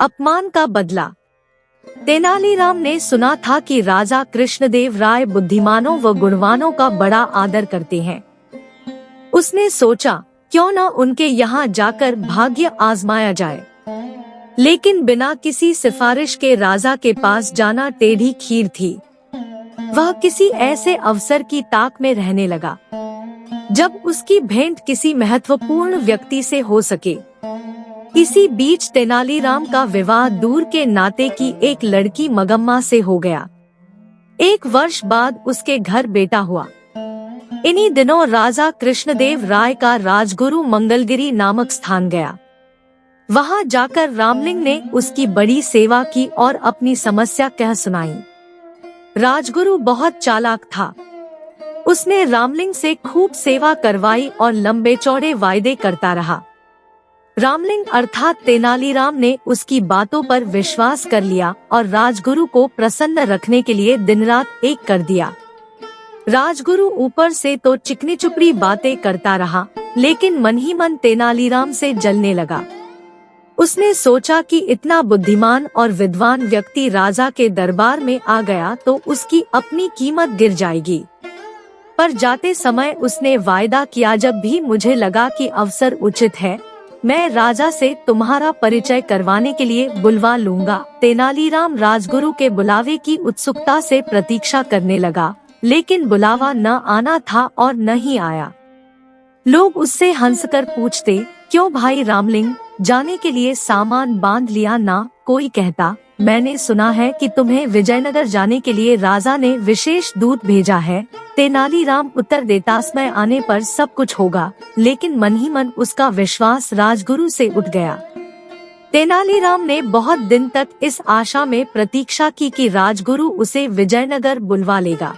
अपमान का बदला। तेनालीराम ने सुना था कि राजा कृष्णदेव राय बुद्धिमानों व गुणवानों का बड़ा आदर करते हैं। उसने सोचा क्यों न उनके यहाँ जाकर भाग्य आजमाया जाए। लेकिन बिना किसी सिफारिश के राजा के पास जाना टेढ़ी खीर थी। वह किसी ऐसे अवसर की ताक में रहने लगा जब उसकी भेंट किसी महत्वपूर्ण व्यक्ति से हो सके। इसी बीच तेनालीराम का विवाह दूर के नाते की एक लड़की मगम्मा से हो गया। 1 वर्ष बाद उसके घर बेटा हुआ। इन्हीं दिनों राजा कृष्णदेव राय का राजगुरु मंगलगिरी नामक स्थान गया। वहां जाकर रामलिंग ने उसकी बड़ी सेवा की और अपनी समस्या कह सुनाई। राजगुरु बहुत चालाक था। उसने रामलिंग से खूब सेवा करवाई और लंबे चौड़े वायदे करता रहा। रामलिंग अर्थात तेनालीराम ने उसकी बातों पर विश्वास कर लिया और राजगुरु को प्रसन्न रखने के लिए दिन रात एक कर दिया। राजगुरु ऊपर से तो चिकनी चुपड़ी बातें करता रहा, लेकिन मन ही मन तेनालीराम से जलने लगा। उसने सोचा कि इतना बुद्धिमान और विद्वान व्यक्ति राजा के दरबार में आ गया तो उसकी अपनी कीमत गिर जाएगी। पर जाते समय उसने वायदा किया, जब भी मुझे लगा कि अवसर उचित है, मैं राजा से तुम्हारा परिचय करवाने के लिए बुलवा लूंगा। तेनालीराम राजगुरु के बुलावे की उत्सुकता से प्रतीक्षा करने लगा, लेकिन बुलावा न आना था और न ही आया। लोग उससे हंसकर पूछते, क्यों भाई रामलिंग, जाने के लिए सामान बांध लिया ना? कोई कहता, मैंने सुना है कि तुम्हें विजयनगर जाने के लिए राजा ने विशेष दूत भेजा है। तेनालीराम उत्तर देता, समय आने पर सब कुछ होगा। लेकिन मन ही मन उसका विश्वास राजगुरु से उठ गया। तेनालीराम ने बहुत दिन तक इस आशा में प्रतीक्षा की कि राजगुरु उसे विजयनगर बुलवा लेगा।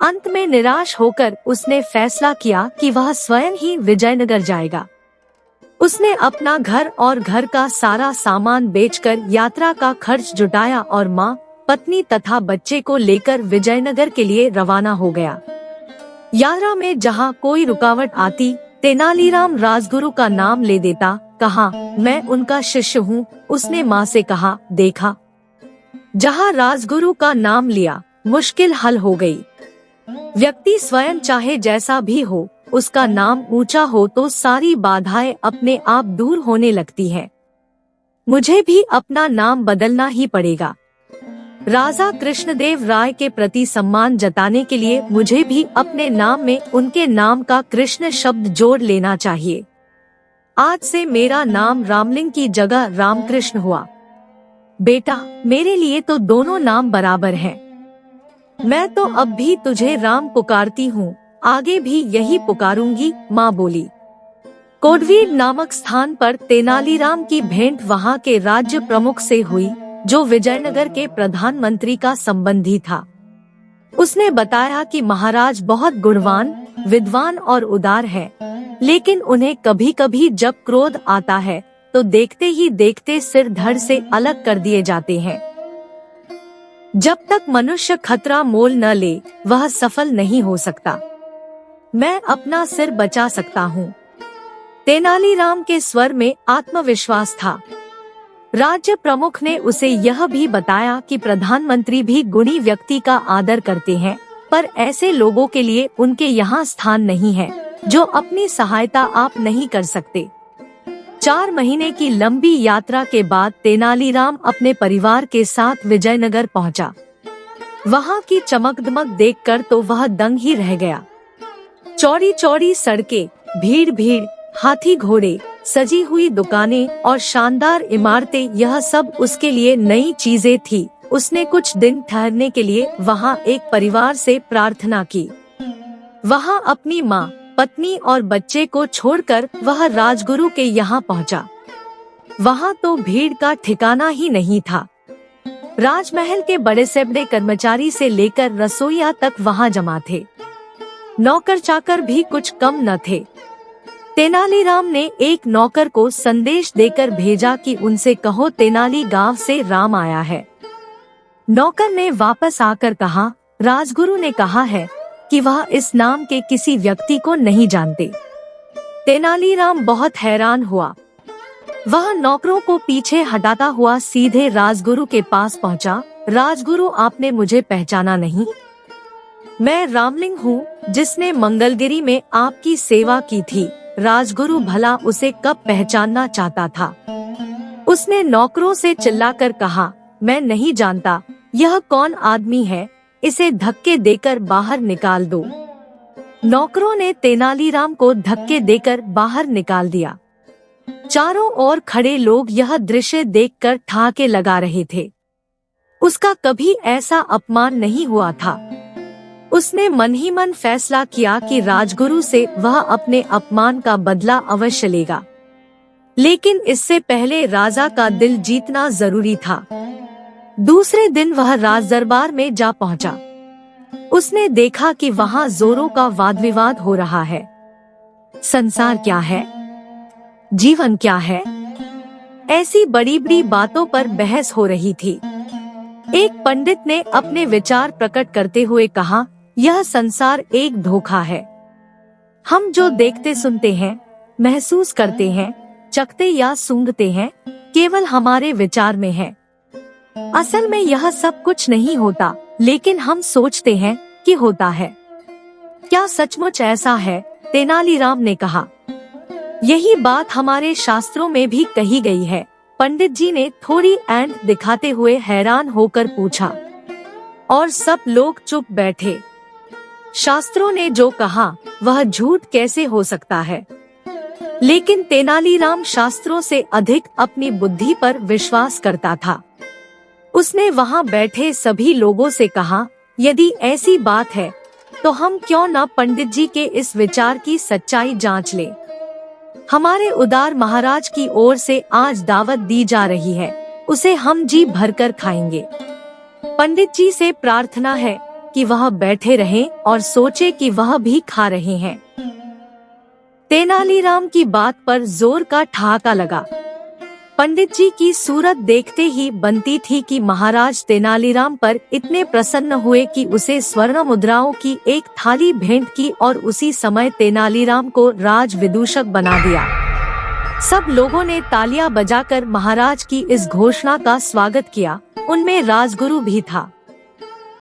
अंत में निराश होकर उसने फैसला किया कि वह स्वयं ही विजयनगर जाएगा। उसने अपना घर और घर का सारा सामान बेचकर यात्रा का खर्च जुटाया और माँ, पत्नी तथा बच्चे को लेकर विजयनगर के लिए रवाना हो गया। यात्रा में जहाँ कोई रुकावट आती, तेनालीराम राजगुरु का नाम ले देता। कहा, मैं उनका शिष्य हूँ। उसने माँ से कहा, देखा, जहाँ राजगुरु का नाम लिया, मुश्किल हल हो गई। व्यक्ति स्वयं चाहे जैसा भी हो, उसका नाम ऊंचा हो तो सारी बाधाएं अपने आप दूर होने लगती हैं। मुझे भी अपना नाम बदलना ही पड़ेगा। राजा कृष्णदेव राय के प्रति सम्मान जताने के लिए मुझे भी अपने नाम में उनके नाम का कृष्ण शब्द जोड़ लेना चाहिए। आज से मेरा नाम रामलिंग की जगह रामकृष्ण हुआ। बेटा, मेरे लिए तो दोनों नाम बराबर हैं। मैं तो अब भी तुझे राम पुकारती हूँ, आगे भी यही पुकारूंगी, माँ बोली। कोडवीर नामक स्थान पर तेनालीराम की भेंट वहाँ के राज्य प्रमुख से हुई, जो विजयनगर के प्रधानमंत्री का संबंधी था। उसने बताया कि महाराज बहुत गुणवान, विद्वान और उदार है, लेकिन उन्हें कभी कभी जब क्रोध आता है तो देखते ही देखते सिर धड़ से अलग कर दिए जाते हैं। जब तक मनुष्य खतरा मोल न ले, वह सफल नहीं हो सकता। मैं अपना सिर बचा सकता हूँ। तेनालीराम के स्वर में आत्मविश्वास था। राज्य प्रमुख ने उसे यह भी बताया कि प्रधानमंत्री भी गुणी व्यक्ति का आदर करते हैं, पर ऐसे लोगों के लिए उनके यहाँ स्थान नहीं है जो अपनी सहायता आप नहीं कर सकते। 4 महीने की लंबी यात्रा के बाद तेनालीराम अपने परिवार के साथ विजयनगर पहुंचा। वहां की चमकदमक देखकर तो वह दंग ही रह गया। चौड़ी चौड़ी सड़कें, भीड़ भीड़, हाथी घोड़े, सजी हुई दुकानें और शानदार इमारतें, यह सब उसके लिए नई चीजें थी। उसने कुछ दिन ठहरने के लिए वहां एक परिवार से प्रार्थना की। वहां अपनी माँ, पत्नी और बच्चे को छोड़कर वह राजगुरु के यहाँ पहुंचा। वहां तो भीड़ का ठिकाना ही नहीं था। राजमहल के बड़े से बड़े कर्मचारी से लेकर रसोइया तक वहां जमा थे। नौकर चाकर भी कुछ कम न थे। तेनालीराम ने एक नौकर को संदेश देकर भेजा कि उनसे कहो तेनाली गांव से राम आया है। नौकर ने वापस आकर कहा, राजगुरु ने कहा है कि वह इस नाम के किसी व्यक्ति को नहीं जानते। तेनालीराम बहुत हैरान हुआ। वह नौकरों को पीछे हटाता हुआ सीधे राजगुरु के पास पहुंचा। राजगुरु, आपने मुझे पहचाना नहीं? मैं रामलिंग हूँ, जिसने मंगलगिरी में आपकी सेवा की थी। राजगुरु भला उसे कब पहचानना चाहता था। उसने नौकरों से चिल्लाकर कहा, मैं नहीं जानता यह कौन आदमी है, इसे धक्के देकर बाहर निकाल दो। नौकरों ने तेनालीराम को धक्के देकर बाहर निकाल दिया। चारों ओर खड़े लोग यह दृश्य देखकर ठहाके लगा रहे थे। उसका कभी ऐसा अपमान नहीं हुआ था। उसने मन ही मन फैसला किया कि राजगुरु से वह अपने अपमान का बदला अवश्य लेगा, लेकिन इससे पहले राजा का दिल जीतना जरूरी था। दूसरे दिन वह राज दरबार में जा पहुंचा। उसने देखा कि वहां जोरों का वाद विवाद हो रहा है। संसार क्या है, जीवन क्या है, ऐसी बड़ी बड़ी बातों पर बहस हो रही थी। एक पंडित ने अपने विचार प्रकट करते हुए कहा, यह संसार एक धोखा है। हम जो देखते सुनते हैं, महसूस करते हैं, चखते या सूंघते हैं, केवल हमारे विचार में है। असल में यह सब कुछ नहीं होता, लेकिन हम सोचते हैं कि होता है। क्या सचमुच ऐसा है? तेनालीराम ने कहा। यही बात हमारे शास्त्रों में भी कही गई है। पंडित जी ने थोड़ी ऐंठ दिखाते हुए हैरान होकर पूछा, और सब लोग चुप बैठे। शास्त्रों ने जो कहा वह झूठ कैसे हो सकता है? लेकिन तेनालीराम शास्त्रों से अधिक अपनी बुद्धि पर विश्वास करता था। उसने वहां बैठे सभी लोगों से कहा, यदि ऐसी बात है तो हम क्यों न पंडित जी के इस विचार की सच्चाई जांच लें। हमारे उदार महाराज की ओर से आज दावत दी जा रही है, उसे हम जी भरकर खाएंगे। पंडित जी से प्रार्थना है कि वह बैठे रहें और सोचे कि वह भी खा रहे हैं। तेनालीराम की बात पर जोर का ठहाका लगा। पंडित जी की सूरत देखते ही बनती थी कि महाराज तेनालीराम पर इतने प्रसन्न हुए कि उसे स्वर्ण मुद्राओं की एक थाली भेंट की और उसी समय तेनालीराम को राज विदूषक बना दिया। सब लोगों ने तालियां बजाकर महाराज की इस घोषणा का स्वागत किया। उनमें राजगुरु भी था।